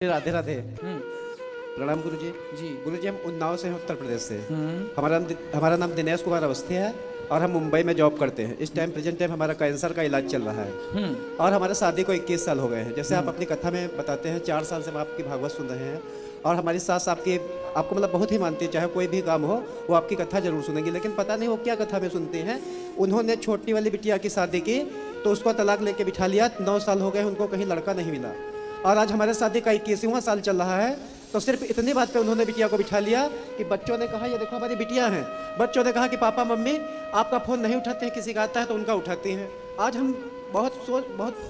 राधे राधे। हम्म। प्रणाम गुरु जी। जी। गुरु जी हम उन्नाव से हैं, उत्तर प्रदेश से। हमारा नाम दिनेश कुमार अवस्थी है और हम मुंबई में जॉब करते हैं। इस टाइम प्रेजेंट टाइम हमारा कैंसर का इलाज चल रहा है और हमारे शादी को 21 साल हो गए हैं। जैसे आप अपनी कथा में बताते हैं 4 साल से हम आपकी भागवत सुन रहे हैं और हमारी सास आपको मतलब बहुत ही मानती है। चाहे कोई भी काम हो वो आपकी कथा जरूर सुनेंगी, लेकिन पता नहीं वो क्या कथा में सुनती हैं। उन्होंने छोटी वाली बिटिया की शादी की तो उसको तलाक लेके बिठा लिया। 9 साल हो गए, उनको कहीं लड़का नहीं मिला और आज हमारे शादी का 21वां साल चल रहा है। तो सिर्फ इतनी बात पे उन्होंने बिटिया को बिठा लिया कि बच्चों ने कहा ये देखो हमारी बिटिया हैं। बच्चों ने कहा कि पापा मम्मी आपका फ़ोन नहीं उठाते हैं, किसी का आता है तो उनका उठाती हैं। आज हम बहुत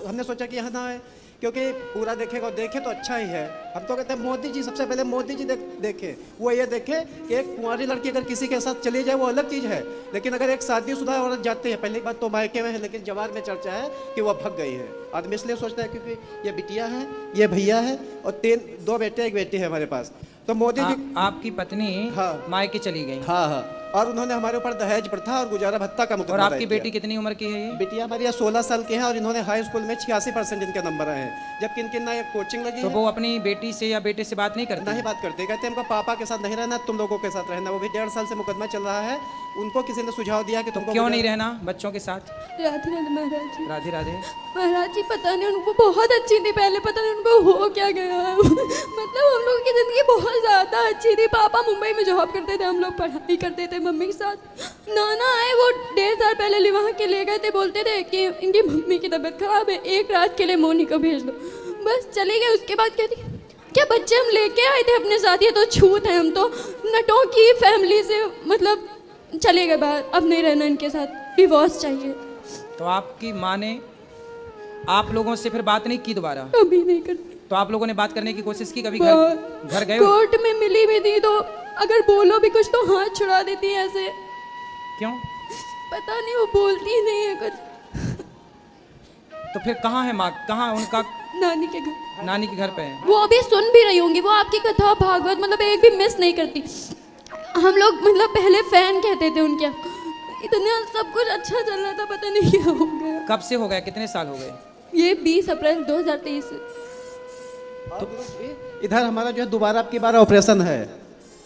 हमने सोचा कि यहाँ ना आए, क्योंकि पूरा देखेगा और देखे तो अच्छा ही है। हम तो कहते हैं मोदी जी, सबसे पहले मोदी जी देखे, वो ये देखे कि एक कुंवारी लड़की अगर किसी के साथ चली जाए वो अलग चीज़ है, लेकिन अगर एक शादीशुदा औरत जाती है, पहली बात तो मायके में है, लेकिन जवान में चर्चा है कि वह भग गई है। आदमी इसलिए सोचता है क्योंकि ये बिटिया है, ये भैया है और 2 बेटे 1 बेटी है हमारे पास। तो मोदी जी आपकी पत्नी हाँ मायके चली गई। हाँ हाँ, और उन्होंने हमारे ऊपर दहेज प्रथा और गुजारा भत्ता का और मुकदमा आपकी दायर किया। बेटी कितनी उम्र की है ये? बिटिया हमारी 16 साल की है और इन्होंने हाई स्कूल में 86% इनके नंबर आए हैं, जबकि इनकी ना एक कोचिंग लगी तो है। वो अपनी बेटी से या बेटे से बात नहीं करती? नहीं बात करते, कहते हैं हमको पापा के साथ नहीं रहना, तुम लोगों के साथ रहना। वो भी 1.5 साल से मुकदमा चल रहा है। उनको किसी ने सुझाव दिया कि तुमको क्यों नहीं रहना बच्चों के साथ? राधे राधे महाराज जी। राधे राधे। महाराज जी पता नहीं, उनको बहुत अच्छी थी पहले, पता नहीं उनको हो क्या गया। मतलब हम लोग की ज़िंदगी बहुत ज़्यादा अच्छी थी। पापा मुंबई में जॉब करते थे, हम लोग पढ़ाई करते थे मम्मी के साथ। नाना आए, वो 1.5 साल पहले लिवा के ले गए थे, बोलते थे कि इनकी मम्मी की तबीयत खराब है, एक रात के लिए मोनी को भेज दो। बस चले गए। उसके बाद कहती क्या बच्चे हम लेके आए थे अपने साथ, ये तो छूत है, हम तो नटों की फैमिली से मतलब चले गए बाहर, अब नहीं रहना इनके साथ, डिवोर्स चाहिए। तो आपकी माँ ने आप लोगों से फिर बात नहीं की दोबारा? कभी नहीं करती। तो आप लोगों ने बात करने की कोशिश की? कभी घर गए? कोर्ट में मिली भी थी तो अगर बोलो भी कुछ तो हाथ छुड़ा देती है ऐसे। क्यों? पता नहीं, वो बोलती ही नहीं है कुछ। तो फिर कहाँ है माँ? कहाँ उनका? नानी के घर। नानी के घर पे है। वो अभी सुन भी रही होंगी, वो आपकी कथा भागवत मतलब एक भी मिस नहीं करती। हम लोग मतलब पहले फैन कहते थे उनके। इतना सब कुछ अच्छा चल रहा था, पता नहीं क्या हो गया। कब से हो गया? कितने साल हो गए? ये 20 अप्रैल 2023 से। तो इधर हमारा जो है दोबारा आपकी बार ऑपरेशन है।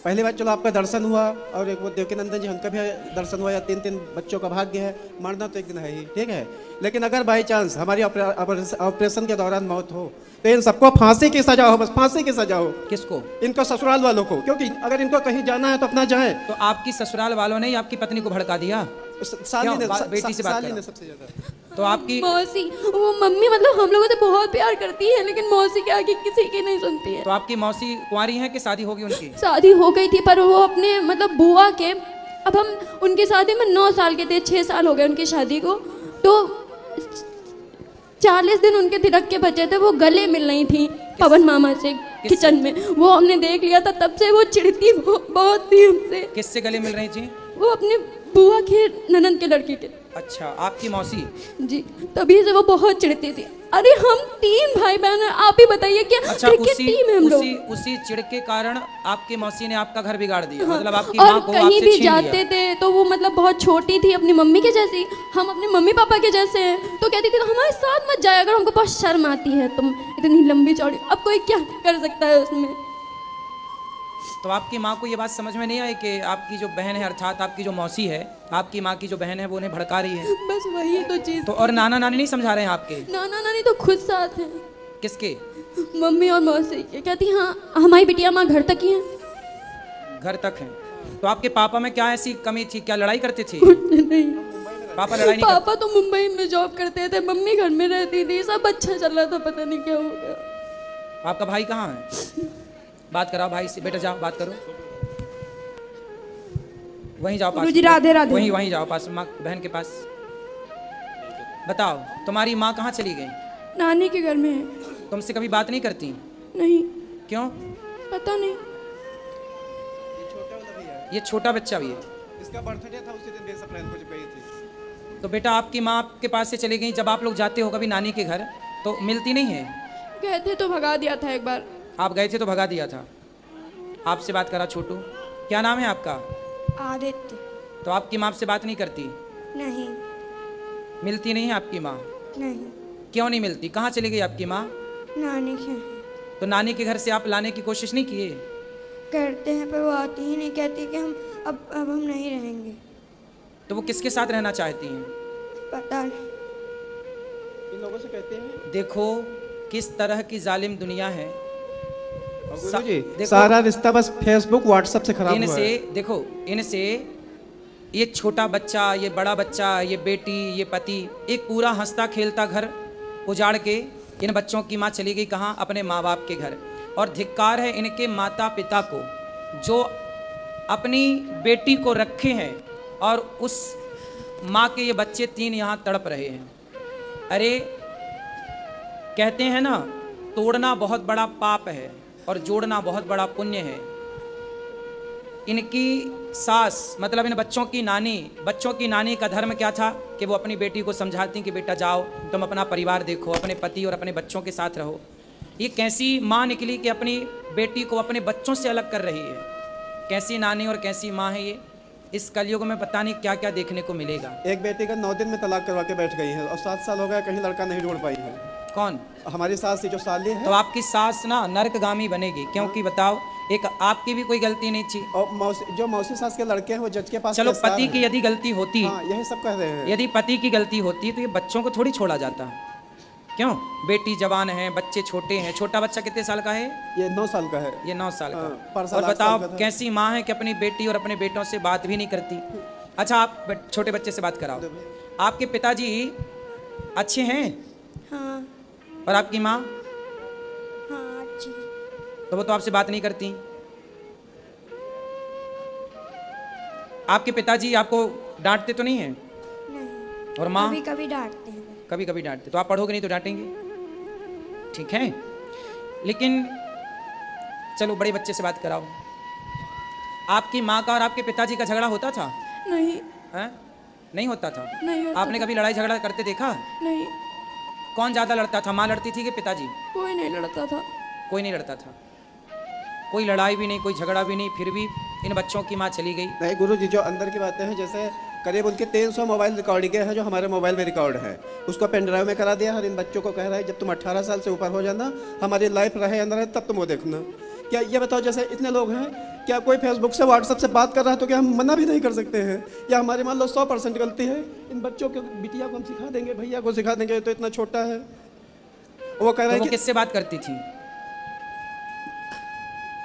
पहली बार चलो आपका दर्शन हुआ और एक वो देवकीनंदन जी उनका भी दर्शन हुआ, या 3 बच्चों का भाग्य है, मरना तो एक दिन है ही, ठीक है। लेकिन अगर बाई चांस हमारी ऑपरेशन के दौरान मौत हो तो इन सबको फांसी की सजा हो, बस फांसी की सजा हो। किसको? इनको ससुराल वालों को, क्योंकि अगर इनको कहीं जाना है तो अपना जाए। तो आपकी ससुराल वालों ने आपकी पत्नी को भड़का दिया? साली ने, बेटी से बात साली करो। ने सबसे ज्यादा। तो आपकी मौसी, वो मम्मी मतलब हम लोगों से बहुत प्यार करती है, लेकिन मौसी के आगे किसी की नहीं सुनती है। तो आपकी मौसी कुंवारी हैं कि शादी होगी उनकी? शादी हो गई थी, पर वो अपने मतलब बुआ के, अब हम उनकी शादी में 9 साल के थे, 6 साल हो गए उनकी शादी को। तो 40 दिन उनके तिलक के बचे थे, वो गले मिल रही थी पवन मामा से किचन में। वो हमने देख लिया था, तब से वो चिढ़ती बहुत थी हमसे। किससे गले मिल रही थी? वो अपने बुआ के ननद के लड़की के। अच्छा, आपकी मौसी? जी, तभी से वो बहुत चिढ़ती थी। अरे हम 3 भाई बहन हैं, आप ही बताइए क्या अच्छा, क्रिकेट टीम है हम लोग। उसी चिढ़ के कारण आपकी मौसी ने आपका घर बिगाड़ दिया। हाँ, मतलब आपकी और माँ को कहीं आपसे भी छीन लिया। जाते थे तो वो मतलब बहुत छोटी थी, अपनी मम्मी के जैसी, हम अपने मम्मी पापा के जैसे हैं। तो कहती थी तो हमारे साथ मत जाया अगर, हमको बहुत शर्म आती है, तुम इतनी लंबी चौड़ी। अब कोई क्या कर सकता है उसमें। तो आपकी माँ को ये बात समझ में नहीं आई कि आपकी जो बहन है, अर्थात आपकी जो मौसी है, आपकी माँ की जो बहन है, वो उन्हें भड़का रही है? बस वही तो चीज़। तो और नाना नानी नहीं समझा रहे हैं आपके? नाना नानी तो खुद साथ हैं, किसके? मम्मी और मौसी के। कहती हाँ हमारी बिटिया माँ घर तक ही है। घर तक है। तो आपके पापा में क्या ऐसी कमी थी? क्या लड़ाई करते थे? नहीं, पापा लड़ाई नहीं पापा तो मुंबई में जॉब करते थे, मम्मी घर में रहती थी, सब अच्छा चल रहा था, पता नहीं क्या हो गया। करते? आपका भाई कहाँ है? बात कराओ भाई से। बेटा जाओ बात करो, वहीं जाओ पास। गुरुजी राधे राधे। वहीं जाओ पास, माँ बहन के पास। बताओ, तुम्हारी माँ कहाँ चली गई? नानी के घर में है। तुमसे कभी बात नहीं करती? नहीं, क्यों? पता नहीं। ये छोटा बच्चा भी है। इसका बर्थडे था उसी दिन 20 अप्रैल को जब गई थी। तो बेटा आपकी माँ आपके पास से चली गई, जब आप लोग जाते हो कभी नानी के घर तो मिलती नहीं है? गए थे तो भगा दिया था एक बार। आप गए थे तो भगा दिया था। आपसे बात करा छोटू। क्या नाम है आपका? आदित्य। तो आपकी माँ आपसे बात नहीं करती? नहीं। मिलती नहीं है आपकी माँ? नहीं। क्यों नहीं मिलती? कहाँ चली गई आपकी माँ? नानी के। तो नानी के घर से आप लाने की कोशिश नहीं किए? करते हैं पर वो आती ही नहीं, कहती कि हम अब हम नहीं रहेंगे। तो वो किसके साथ रहना चाहती हैं? पता नहीं। इन लोगों से कहते हैं देखो किस तरह की जालिम दुनिया है। गुरुजी, देखो, सारा रिश्ता बस फेसबुक व्हाट्सएप से खराब हुआ इनसे है। देखो, इनसे ये छोटा बच्चा, ये बड़ा बच्चा, ये बेटी, ये पति, एक पूरा हंसता खेलता घर उजाड़ के इन बच्चों की माँ चली गई कहाँ? अपने माँ बाप के घर। और धिक्कार है इनके माता पिता को जो अपनी बेटी को रखे हैं और उस माँ के ये बच्चे 3 यहाँ तड़प रहे हैं। अरे कहते हैं ना, तोड़ना बहुत बड़ा पाप है और जोड़ना बहुत बड़ा पुण्य है। इनकी सास मतलब इन बच्चों की नानी का धर्म क्या था कि वो अपनी बेटी को समझाती कि बेटा जाओ, तुम अपना परिवार देखो, अपने पति और अपने बच्चों के साथ रहो। ये कैसी माँ निकली कि अपनी बेटी को अपने बच्चों से अलग कर रही है? कैसी नानी और कैसी माँ है ये? इस कलयुग में पता नहीं क्या क्या देखने को मिलेगा। एक बेटी का 9 दिन में तलाक करवा के बैठ गई है और 7 साल हो गया कहीं लड़का नहीं ढूंढ पाई है। कौन? हमारी सास थी जो साली है। तो आपकी सास ना नरकगामी बनेगी, क्योंकि बताओ, एक आपकी भी कोई गलती नहीं थी। और जो मौसी सास के लड़के हैं वो जज के पास चलो केस कर पति रहे की हैं। यदि गलती होती, हाँ, यही सब कह रहे हैं। यदि पति की गलती होती तो ये बच्चों को थोड़ी छोड़ा जाता। क्यों? बेटी जवान है, बच्चे छोटे हैं। छोटा बच्चा कितने साल का है? ये 9 साल का है। ये 9 साल हाँ, का। परसों और 8 बताओ साल का था। कैसी माँ है कि अपनी बेटी और अपने बेटों से बात भी नहीं करती। अच्छा, आप छोटे बच्चे से बात कराओ। आपके पिताजी अच्छे हैं हाँ और आपकी माँ? हाँ अच्छी। तो वो तो आपसे बात नहीं करती। आपके पिताजी आपको डांटते तो नहीं है? नहीं, और माँ? कभी कभी डांटते हैं। कभी कभी डांटते। तो आप पढ़ोगे नहीं तो डांटेंगे, ठीक है? लेकिन चलो बड़े बच्चे से बात कराओ। आपकी माँ का और आपके पिताजी का झगड़ा होता था? नहीं, हैं? नहीं होता था? नहीं होता आपने था। कभी लड़ाई झगड़ा करते देखा? नहीं, कौन ज़्यादा लड़ता था, माँ लड़ती थी कि पिताजी? कोई नहीं लड़ता था। कोई नहीं लड़ता था। कोई लड़ाई भी नहीं, कोई झगड़ा भी नहीं, फिर भी इन बच्चों की माँ चली गई। नहीं गुरु जी, जो अंदर की बातें हैं, जैसे करीब उनके 300 मोबाइल रिकॉर्डिंग है जो हमारे मोबाइल में रिकॉर्ड है, उसको पेन ड्राइव में करा दिया और इन बच्चों को कह रहा है जब तुम 18 साल से ऊपर हो जाना, हमारी लाइफ रहे अंदर है, तब तुम वो देखना। क्या ये बताओ, जैसे इतने लोग हैं, क्या कोई फेसबुक से व्हाट्सएप से बात कर रहा है तो क्या हम मना भी नहीं कर सकते हैं? या हमारी मान लो 100% गलती है, इन बच्चों को, बिटिया को हम सिखा देंगे, भैया को सिखा देंगे, तो इतना छोटा है। वो कह रहा तो है वो कि किससे बात करती थी?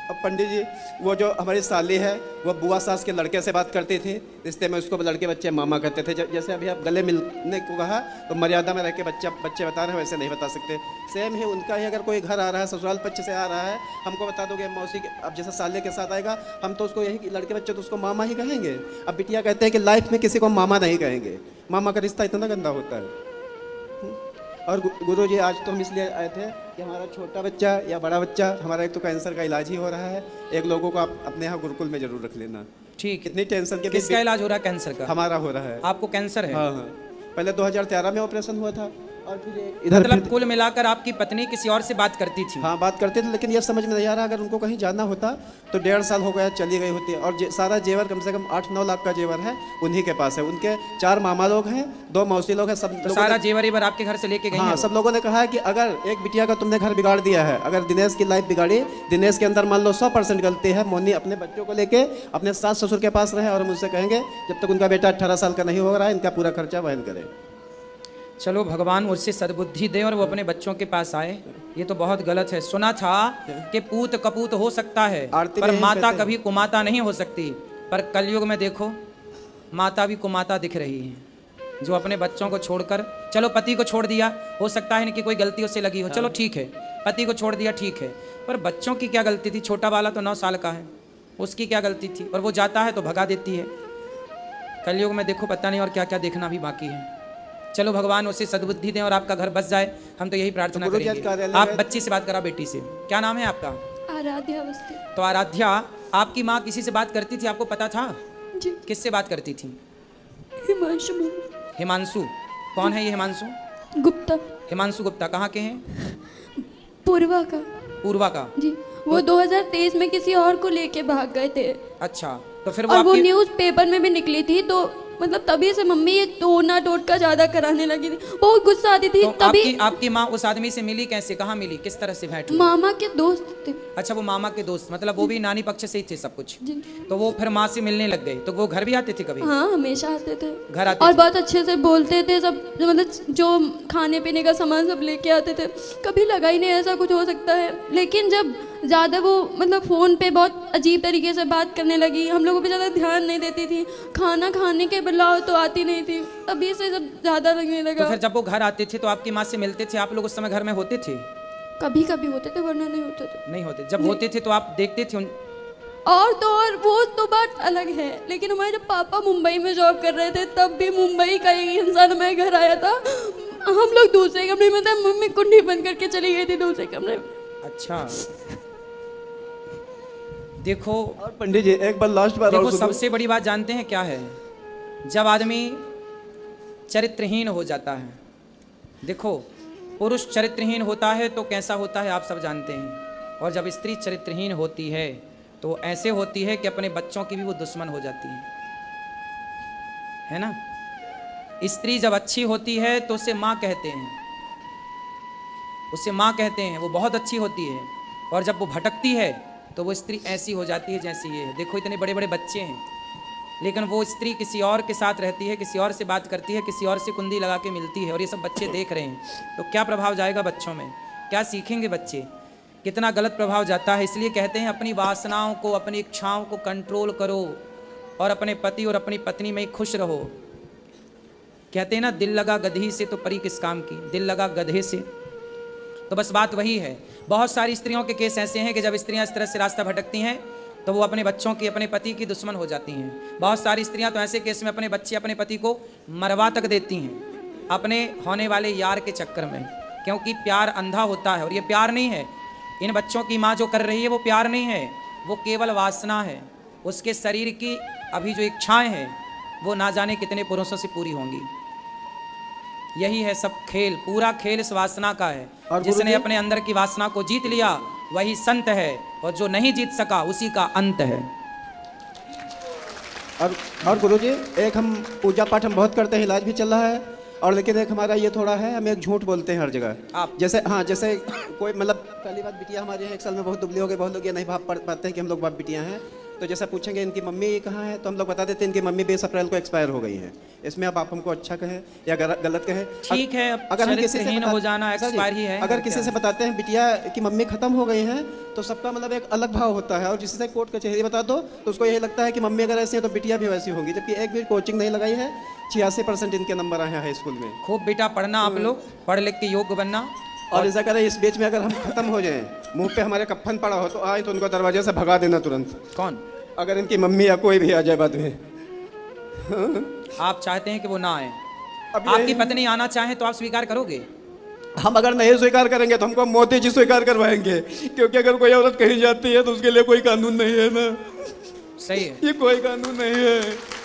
अब पंडित जी, वो जो हमारी साली है वो बुआ सास के लड़के से बात करती थी, रिश्ते में उसको लड़के बच्चे मामा कहते थे। जैसे अभी आप गले मिलने को कहा तो मर्यादा में रह के बच्चे बता रहे हैं, वैसे नहीं बता सकते। सेम ही उनका ही, अगर कोई घर आ रहा है, ससुराल पक्ष से आ रहा है, हमको बता दोगे मौसी के, अब जैसे साले के साथ आएगा, हम तो उसको यही लड़के बच्चे तो उसको मामा ही कहेंगे। अब बिटिया कहते हैं कि लाइफ में किसी को मामा नहीं कहेंगे, मामा का रिश्ता इतना गंदा होता है। और गुरु जी, आज तो हम इसलिए आए थे कि हमारा छोटा बच्चा या बड़ा बच्चा, हमारा एक तो कैंसर का इलाज ही हो रहा है, एक लोगों को आप अपने यहाँ गुरुकुल में जरूर रख लेना। ठीक। कितनी टेंशन के बीच किसका इलाज हो रहा है? कैंसर का? हमारा हो रहा है। आपको कैंसर है? हाँ हाँ, पहले 2013 में ऑपरेशन हुआ था और फिर इधर मतलब कुल मिलाकर आपकी पत्नी किसी और से बात करती थी? हाँ बात करते थे, लेकिन ये समझ में नहीं आ रहा, अगर उनको कहीं जाना होता तो 1.5 साल हो गया चली गई होती। और सारा जेवर कम से कम 8-9 लाख का जेवर है उन्हीं के पास है। उनके 4 मामा लोग हैं, 2 मौसी लोग हैं, सब तो लोगों सारा ने, जेवर एवर आपके घर से लेके गई हाँ हैं सब लोगों ने कहा है कि अगर एक बिटिया का तुमने घर बिगाड़ दिया है, अगर दिनेश की लाइफ बिगाड़ी, दिनेश के अंदर मान लो 100% गलती है, मोनी अपने बच्चों को लेके अपने सास ससुर के पास रहे और हम उससे कहेंगे जब तक उनका बेटा 18 साल का नहीं हो रहा है, इनका पूरा खर्चा वहन करे। चलो भगवान उससे सद्बुद्धि दे और वो अपने बच्चों के पास आए। ये तो बहुत गलत है। सुना था कि पूत कपूत हो सकता है आरती पर में माता कहते हैं। कभी कुमाता नहीं हो सकती। पर कलयुग में देखो माता भी कुमाता दिख रही है, जो अपने बच्चों को छोड़कर, चलो पति को छोड़ दिया, हो सकता है इनकी कोई गलती उससे लगी हो, चलो ठीक है, पति को छोड़ दिया ठीक है, पर बच्चों की क्या गलती थी? छोटा वाला तो 9 साल का है, उसकी क्या गलती थी? और वो जाता है तो भगा देती है। कलयुग में देखो पता नहीं और क्या क्या देखना भी बाकी है। चलो भगवान उसे सद्बुद्धि दें और आपका घर बस जाए, हम तो यही प्रार्थना गुरु जी, आज करेंगे। कार्यालय आप में- बच्ची से बात करा, बेटी से। क्या नाम है आपका? आराध्या अवस्थी। तो आराध्या, आपकी माँ किसी से बात करती थी, आपको पता था? जी, किससे बात करती थी? हिमांशु हिमांशु। कौन है ये हिमांशु? गुप्ता, हिमांशु गुप्ता कहाँ के हैं? पूर्वा का। पूर्वा का। जी, वो 2023 में किसी और को लेके भाग गए थे अच्छा, तो फिर वो और वो आपकी न्यूज़ पेपर में भी निकली थी, तो मतलब तभी से मम्मी ये तोड़ना टोटका ज़्यादा कराने लगी थी, बहुत गुस्सा आती थी तो तभी। आपकी माँ उस आदमी से मिली कैसे, कहाँ मिली, किस तरह से भेंट हुई? मामा के दोस्त थे। अच्छा, वो मामा के दोस्त, मतलब वो भी नानी पक्ष से ही थे सब कुछ। जी। तो वो फिर माँ से मिलने लग गए, तो वो घर भी आते थे कभी? हाँ, हमेशा आते थे, घर आते और थे? बहुत अच्छे से बोलते थे सब, मतलब जो खाने पीने का सामान सब लेके आते थे। कभी लगा ही नहीं ऐसा कुछ हो सकता है। लेकिन जब ज़्यादा वो मतलब फ़ोन पे बहुत अजीब तरीके से बात करने लगी, हम लोगों पे ज़्यादा ध्यान नहीं देती थी, खाना खाने के बुलाओ तो आती नहीं थी, तभी से जब ज़्यादा लगने तो लगा। फिर जब वो घर आते थे तो आपकी माँ से मिलते थे, आप लोग उस समय घर में होते थे? कभी कभी होते थे, वरना नहीं होते थे। नहीं होते। जब होते थे तो आप देखते थे और तो और वो तो बात अलग है, लेकिन हमारे जब पापा मुंबई में जॉब कर रहे थे तब भी मुंबई का एक इंसान हमारे घर आया था। हम लोग दूसरे कमरे में थे, मम्मी कुंडी बंद करके चली गई थी दूसरे कमरे में। अच्छा, देखो और पंडित जी एक बार लास्ट बार देखो और सुनो। सबसे बड़ी बात जानते हैं क्या है? जब आदमी चरित्रहीन हो जाता है, देखो पुरुष चरित्रहीन होता है तो कैसा होता है आप सब जानते हैं, और जब स्त्री चरित्रहीन होती है तो ऐसे होती है कि अपने बच्चों की भी वो दुश्मन हो जाती है ना? स्त्री जब अच्छी होती है तो उसे माँ कहते हैं, उसे माँ कहते हैं, वो बहुत अच्छी होती है, और जब वो भटकती है तो वो स्त्री ऐसी हो जाती है जैसी ये है। देखो इतने बड़े बड़े बच्चे हैं, लेकिन वो स्त्री किसी और के साथ रहती है, किसी और से बात करती है, किसी और से कुंडी लगा के मिलती है, और ये सब बच्चे देख रहे हैं, तो क्या प्रभाव जाएगा बच्चों में? क्या सीखेंगे बच्चे? कितना गलत प्रभाव जाता है। इसलिए कहते हैं अपनी वासनाओं को, अपनी इच्छाओं को कंट्रोल करो, और अपने पति और अपनी पत्नी में ही खुश रहो। कहते हैं ना, दिल लगा गधी से तो परी किस काम की, दिल लगा गधे से। तो बस बात वही है। बहुत सारी स्त्रियों के केस ऐसे हैं कि जब स्त्रियां इस तरह से रास्ता भटकती हैं तो वो अपने बच्चों की, अपने पति की दुश्मन हो जाती हैं। बहुत सारी स्त्रियां तो ऐसे केस में अपने बच्चे, अपने पति को मरवा तक देती हैं अपने होने वाले यार के चक्कर में, क्योंकि प्यार अंधा होता है, और ये प्यार नहीं है। इन बच्चों की माँ जो कर रही है वो प्यार नहीं है, वो केवल वासना है। उसके शरीर की अभी जो इच्छाएं हैं वो ना जाने कितने पुरुषों से पूरी होंगी। यही है सब खेल, पूरा खेल इस वासना का है। और जिसने गुरुजी? अपने अंदर की वासना को जीत लिया वही संत है, और जो नहीं जीत सका उसी का अंत है। और गुरुजी एक हम पूजा पाठ हम बहुत करते हैं, इलाज भी चल रहा है, और लेकिन एक हमारा ये थोड़ा है, हम एक झूठ बोलते हैं हर जगह। आप? जैसे हाँ, जैसे कोई मतलब पहली बात, बिटिया हमारे यहाँ 1 साल में बहुत दुबली हो गई, बहुत लोग ये नहीं भाप पाते हैं कि हम लोग बाप बिटियाँ हैं। तो जैसा पूछेंगे इनकी मम्मी कहाँ है, तो हम लोग बता देते हैं इनकी मम्मी 20 अप्रैल को एक्सपायर हो गई है। इसमें अब आप हमको अच्छा कहें या गलत कहें, ठीक है, अब अगर हम किसी से चरित्रहीन हो जाना सर जी, एक्सपायर ही है। अगर और किसी क्या? से बताते हैं बिटिया की मम्मी खत्म हो गई हैं, तो सबका मतलब एक अलग भाव होता है, और जिससे से कोर्ट कचहरी बता दो तो उसको यही लगता है कि मम्मी अगर ऐसी है तो बिटिया भी वैसी होगी, जबकि एक भी कोचिंग नहीं लगाई है। 86% इनके नंबर आए हैं हाई स्कूल में। खूब बेटा पढ़ना, आप लोग पढ़ लिख के योग्य बनना। और ऐसा करें इस बीच में अगर हम खत्म हो जाएं, मुंह पे हमारे कफन पड़ा हो, तो आए तो उनको दरवाजे से भगा देना तुरंत, कौन? अगर इनकी मम्मी या कोई भी आ जाए बाद में। आप चाहते हैं कि वो ना आए? अब आपकी यही- पत्नी आना चाहे तो आप स्वीकार करोगे? हम अगर नहीं स्वीकार करेंगे तो हमको मोदी जी स्वीकार करवाएंगे, क्योंकि अगर कोई औरत कहीं जाती है तो उसके लिए कोई कानून नहीं है ना। सही है। ये कोई कानून नहीं है।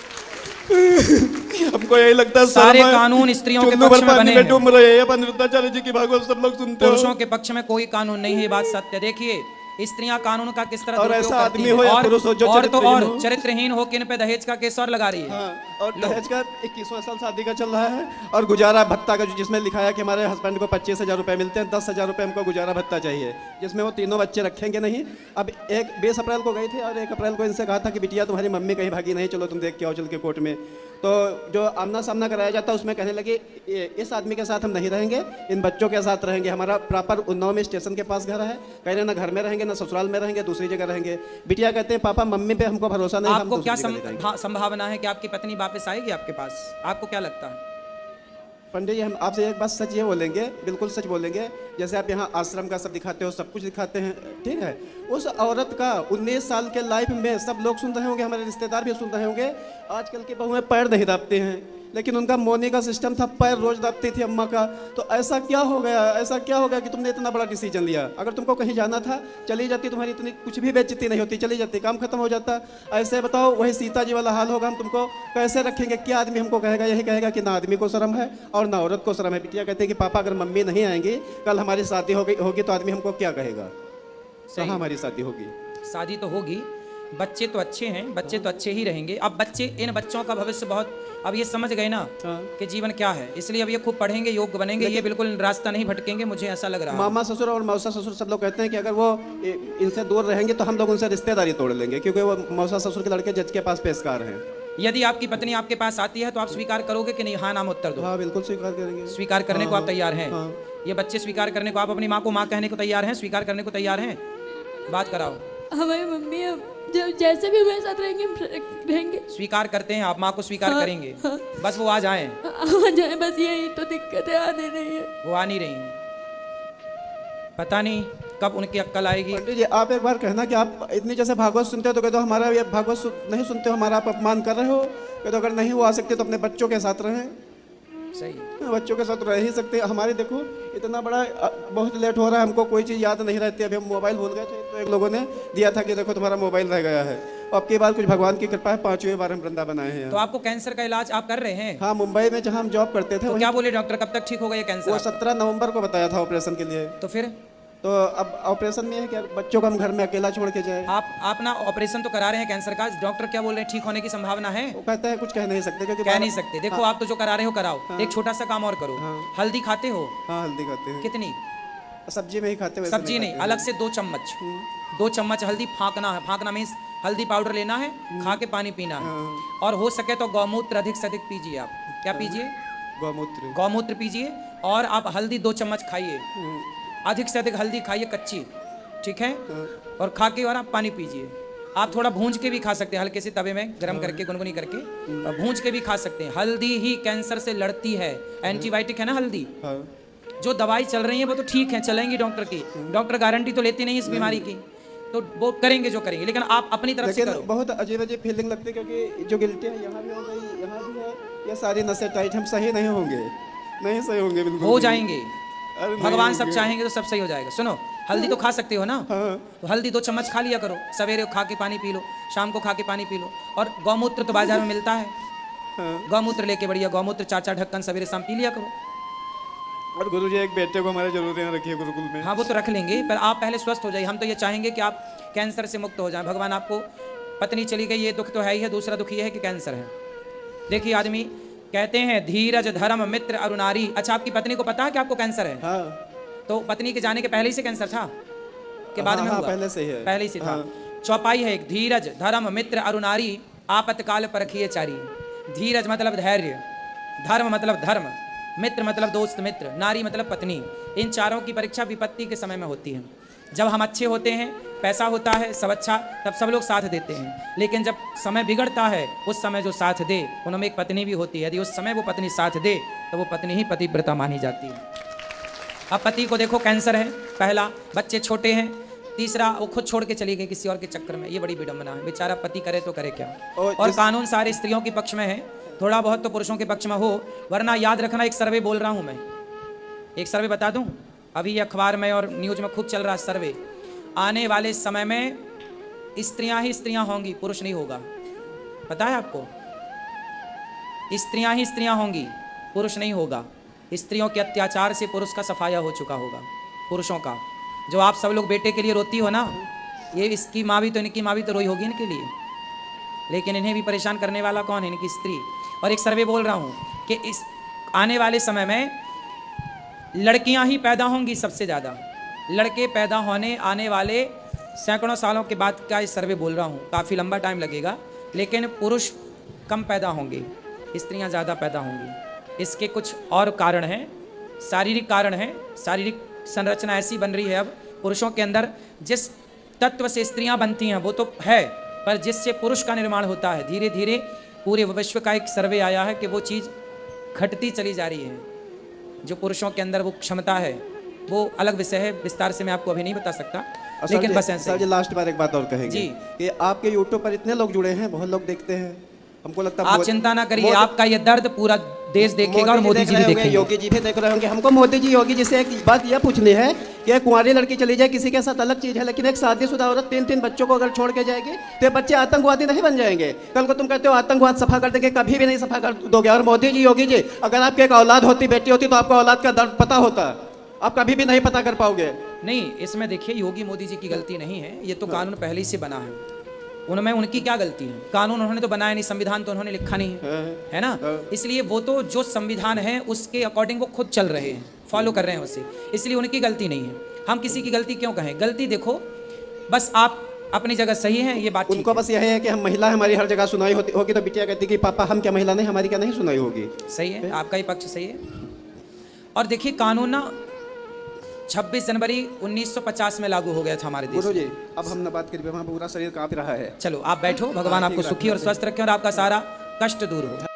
हमको यही लगता है सारे कानून स्त्रियों के चुन्नू पक्ष भर में पानी बने में हैं। डूब रहे हैं। अनिरुद्धाचार्य जी की भागवत सब लोग सुनते पुरुषों हो। के पक्ष में कोई कानून नहीं है, ये बात सत्य। देखिए स्त्रियां कानून का किस तरह और दुरुपयोग ऐसा करती आदमी हैं। हो या पुरुष हो जो और तो चरित्रहीन और हो। चरित्रहीन हो कि इन पे दहेज का केस और लगा रही है। हाँ, और दहेज का 21वां साल शादी का चल रहा है, और गुजारा भत्ता का जिसमें लिखा है कि हमारे हस्बैंड को 25,000 रुपये मिलते हैं, 10,000 रुपये हमको गुजारा भत्ता चाहिए, जिसमें वो तीनों बच्चे रखेंगे नहीं। अब एक 20 अप्रैल को गई थी, और 1 अप्रैल को इनसे कहा था कि बिटिया तुम्हारी मम्मी कहीं भागी नहीं, चलो तुम देख के आओ चल के कोर्ट में। तो जो आमना सामना कराया जाता है उसमें कहने लगे इस आदमी के साथ हम नहीं रहेंगे, इन बच्चों के साथ रहेंगे। हमारा प्रॉपर उन्नाव में स्टेशन के पास घर है, कह रहे ना घर में रहेंगे ना ससुराल में रहेंगे, दूसरी जगह रहेंगे। बिटिया कहते हैं पापा मम्मी पे हमको भरोसा नहीं, हम आपको क्या दूसरी जगह रहेंगे। संभावना है कि आपकी पत्नी वापस आएगी आपके पास? आपको क्या लगता है? पंडित जी हम आपसे एक बात सच ये बोलेंगे, बिल्कुल सच बोलेंगे, जैसे आप यहाँ आश्रम का सब दिखाते हो, सब कुछ दिखाते हैं, ठीक है। उस औरत का 19 साल के लाइफ में सब लोग सुन रहे होंगे, हमारे रिश्तेदार भी सुन रहे होंगे, आजकल की बहुएं पैर नहीं दाबते हैं, लेकिन उनका मोनी का सिस्टम था, पैर रोज दाबती थी अम्मा का। तो ऐसा क्या हो गया, ऐसा क्या हो गया कि तुमने इतना बड़ा डिसीजन लिया? अगर तुमको कहीं जाना था चली जाती, तुम्हारी इतनी कुछ भी बेइज्जती नहीं होती, चली जाती, काम खत्म हो जाता। ऐसे बताओ वही सीता जी वाला हाल होगा, हम तुमको कैसे रखेंगे? क्या आदमी हमको कहेगा? यही कहेगा कि ना आदमी को शर्म है और ना औरत को शर्म है। बिटिया कहते हैं कि पापा अगर मम्मी नहीं आएंगी, कल हमारी शादी होगी तो आदमी हमको क्या कहेगा? कहाँ हमारी शादी होगी? शादी तो होगी, बच्चे तो अच्छे हैं, बच्चे तो अच्छे ही रहेंगे। अब बच्चे, इन बच्चों का भविष्य बहुत, अब ये समझ गए ना हाँ। कि जीवन क्या है, इसलिए अब ये खूब पढ़ेंगे, योग्य बनेंगे, ये बिल्कुल रास्ता नहीं भटकेंगे, मुझे ऐसा लग रहा है। मामा ससुर और मौसा ससुर सब लोग कहते हैं कि अगर वो इनसे दूर रहेंगे तो हम लोग उनसे रिश्तेदारी तोड़ लेंगे, क्योंकि वो मौसा ससुर के लड़के जज के पास पेशकार हैं। यदि आपकी पत्नी आपके पास आती है तो आप स्वीकार करोगे कि नहीं? हाँ नाम उत्तर दो। हाँ बिल्कुल स्वीकार करेंगे। स्वीकार करने को आप तैयार हैं? हाँ। ये बच्चे स्वीकार करने को, आप अपनी माँ को माँ कहने को तैयार हैं, स्वीकार करने को तैयार हैं? बात कराओ। हमारी मम्मी अब जब जैसे भी हमारे साथ रहेंगे हम रहेंगे। स्वीकार करते हैं आप? माँ को स्वीकार हाँ, करेंगे? हाँ। बस वो आ जाएं। आ जाए, बस यही तो दिक्कत है, आने नहीं है। वो आ नहीं रही हैं, पता नहीं कब उनकी अक्ल आएगी। पंडित जी आप एक बार कहना कि आप इतनी जैसे भागवत सुनते हो तो कहते हो हमारा ये भागवत नहीं सुनते हो, हमारा आप अपमान कर रहे हो। कहते अगर नहीं वो आ सकते तो अपने बच्चों के साथ रहें। सही है। बच्चों के साथ रह ही सकते हैं। हमारे देखो इतना बड़ा बहुत लेट हो रहा है, हमको कोई चीज़ याद नहीं रहती। अभी हम मोबाइल भूल गए थे तो एक लोगों ने दिया था कि देखो तुम्हारा मोबाइल रह गया है। अब की बार कुछ भगवान की कृपा है, 5वीं बार हम वृंदावन आए हैं। तो आपको कैंसर का इलाज आप कर रहे हैं? हाँ मुंबई में जहाँ हम जॉब करते थे तो क्या बोले डॉक्टर, कब तक ठीक होगा ये कैंसर? वो 17 नवंबर को बताया था ऑपरेशन के लिए। तो फिर तो अब ऑपरेशन में है कि बच्चों को हम घर में अकेला छोड़ के जाए। आप ना ऑपरेशन तो करा रहे हैं कैंसर का, डॉक्टर क्या बोल रहे हैं, ठीक होने की संभावना है? वो कहते हैं कुछ कह नहीं सकते क्योंकि कह नहीं सकते। देखो आप तो जो करा रहे हो कराओ। एक छोटा सा काम और करो, हल्दी खाते हो? हाँ हल्दी खाते हैं। कितनी? सब्जी में ही खाते वैसे सब्जी नहीं, अलग से 2 चम्मच, 2 चम्मच हल्दी फाँकना है। फाँकना मीन्स हल्दी पाउडर लेना है, खा के पानी पीना है, और हो सके तो गौमूत्र अधिक से अधिक पीजिए। आप क्या पीजिए? गौमूत्र। गौमूत्र पीजिए, और आप हल्दी 2 चम्मच खाइए, अधिक से अधिक हल्दी खाइए कच्ची, ठीक है? और खा के और आप पानी पीजिए। आप थोड़ा भूंज के भी खा सकते हैं, हल्के से तवे में गरम करके, गुनगुनी करके, और भूंज के भी खा सकते हैं। हल्दी ही कैंसर से लड़ती है, एंटीबायोटिक है ना हल्दी। हाँ। जो दवाई चल रही है वो तो ठीक है, चलेंगी डॉक्टर की, डॉक्टर गारंटी तो लेते नहीं इस बीमारी की, तो वो करेंगे जो करेंगे, लेकिन आप अपनी तरफ से लेकिन करो। बहुत अजीब अजीब फीलिंग लगती है क्योंकि जो गिल्टी है यहाँ भी हो गई, यहाँ भी है, ये सारी नसें टाइट, हम सही नहीं होंगे, नहीं सही होंगे बिल्कुल। हो जाएंगे, अरे नहीं भगवान सब होंगे। चाहेंगे तो सब सही हो जाएगा। सुनो, हल्दी तो खा सकते हो ना, हाँ। तो हल्दी 2 चम्मच खा लिया करो, सवेरे खा के पानी पी लो, शाम को खा के पानी पी लो। और गौमूत्र तो बाजार में मिलता है, हाँ। गौमूत्र लेके बढ़िया गौमूत्र 4-4 ढक्कन सवेरे शाम पी लिया करो। और गुरुजी एक बेटे को हमारे जरूर यहाँ रखिए गुरुकुल में। हाँ वो तो रख लेंगे, पर आप पहले स्वस्थ हो जाइए। हम तो ये चाहेंगे कि आप कैंसर से मुक्त हो जाएं। भगवान आपको, पत्नी चली गई ये दुख तो है ही है, दूसरा दुख ये है कि कैंसर है। देखिए आदमी कहते हैं धीरज धर्म मित्र अरुनारी। अच्छा आपकी पत्नी को पता है कि आपको कैंसर है? हाँ। तो पत्नी के जाने के पहले ही से कैंसर था कि बाद में हाँ, हुआ? पहले से ही है। पहले ही से था। हाँ। चौपाई है एक, धीरज धर्म मित्र अरुनारी आपतकाल परखिए चारी। धीरज मतलब धैर्य, धर्म मतलब धर्म, मित्र मतलब दोस्त मित्र, नारी मतलब पत्नी। इन चारों की परीक्षा विपत्ति के समय में होती है। जब हम अच्छे होते हैं, पैसा होता है, सब अच्छा, तब सब लोग साथ देते हैं। लेकिन जब समय बिगड़ता है, उस समय जो साथ दे, उनमें एक पत्नी भी होती है। यदि उस समय वो पत्नी साथ दे तो वो पत्नी ही पतिव्रता मानी जाती है। अब पति को देखो कैंसर है, पहला, बच्चे छोटे हैं, तीसरा वो खुद छोड़ के चली गई किसी और के चक्कर में। ये बड़ी विडंबना है, बेचारा पति करे तो करे क्या। और कानून सारे स्त्रियों के पक्ष में है, थोड़ा बहुत तो पुरुषों के पक्ष में हो। वरना याद रखना, एक सर्वे बोल रहा हूँ मैं, एक सर्वे बता दूं, अभी अखबार में और न्यूज में खूब चल रहा है सर्वे। आने वाले समय में स्त्रियां ही स्त्रियां होंगी, पुरुष नहीं होगा। पता है आपको? स्त्रियां ही स्त्रियां होंगी, पुरुष नहीं होगा। स्त्रियों के अत्याचार से पुरुष का सफाया हो चुका होगा, पुरुषों का। जो आप सब लोग बेटे के लिए रोती हो ना, ये इसकी माँ भी तो, इनकी माँ भी तो रोई होगी इनके लिए, लेकिन इन्हें भी परेशान करने वाला कौन है? इनकी स्त्री। और एक सर्वे बोल रहा हूँ कि इस आने वाले समय में लड़कियां ही पैदा होंगी सबसे ज़्यादा। लड़के पैदा होने आने वाले सैकड़ों सालों के बाद का इस सर्वे बोल रहा हूँ, काफ़ी लंबा टाइम लगेगा, लेकिन पुरुष कम पैदा होंगे, स्त्रियां ज़्यादा पैदा होंगी। इसके कुछ और कारण हैं, शारीरिक कारण हैं। शारीरिक संरचना ऐसी बन रही है अब पुरुषों के अंदर, जिस तत्व से स्त्रियां बनती हैं वो तो है, पर जिससे पुरुष का निर्माण होता है, धीरे धीरे पूरे विश्व का एक सर्वे आया है कि वो चीज़ घटती चली जा रही है। जो पुरुषों के अंदर वो क्षमता है, वो अलग विषय है, विस्तार से मैं आपको अभी नहीं बता सकता, लेकिन बस ऐसे। सर जी लास्ट बार एक बात और कहेंगे जी, कि आपके यूट्यूब पर इतने लोग जुड़े हैं, बहुत लोग देखते हैं, हमको लगता है आप चिंता ना करिए, आपका ये दर्द पूरा देश देखेगा और मोदी जी भी देखेंगे, योगी जी भी देख रहे होंगे। हमको मोदी जी योगी जी से एक बात यह पूछनी है कि एक कुंवारी लड़की चली जाए किसी के साथ अलग चीज है, लेकिन एक शादीशुदा औरत 3-3 बच्चों को अगर छोड़ के जाएगी तो बच्चे आतंकवादी नहीं बन जाएंगे? कल को तुम कहते हो आतंकवाद सफा कर देंगे, कभी भी नहीं सफा कर दोगे। और मोदी जी योगी जी, अगर आपकी एक औलाद होती, बेटी होती, तो आपको औलाद का दर्द पता होता, आप कभी भी नहीं पता कर पाओगे। नहीं, इसमें देखिए योगी मोदी जी की गलती नहीं है, ये तो कानून पहले ही से बना है। उनमें उनकी क्या गलती है? कानून उन्होंने तो बनाया नहीं, संविधान तो उन्होंने लिखा नहीं है ना। इसलिए वो तो जो संविधान है उसके अकॉर्डिंग वो खुद चल रहे हैं, फॉलो कर रहे हैं उसे, इसलिए उनकी गलती नहीं है। हम किसी की गलती क्यों कहें? गलती देखो, बस आप अपनी जगह सही है, ये बात उनको बस यह है कि हम महिला, हमारी हर जगह सुनाई होती होगी, तो बिटिया कहती कि पापा हम क्या महिला नहीं, हमारी क्या नहीं सुनाई होगी। सही है, आपका ही पक्ष सही है। और देखिए कानून ना 26 जनवरी 1950 में लागू हो गया था हमारे देश गुरु में। जी अब हम न बात करिए, वहाँ पूरा शरीर कांप रहा है। चलो आप बैठो, भगवान आपको सुखी और स्वस्थ रखें और आपका सारा कष्ट दूर हो।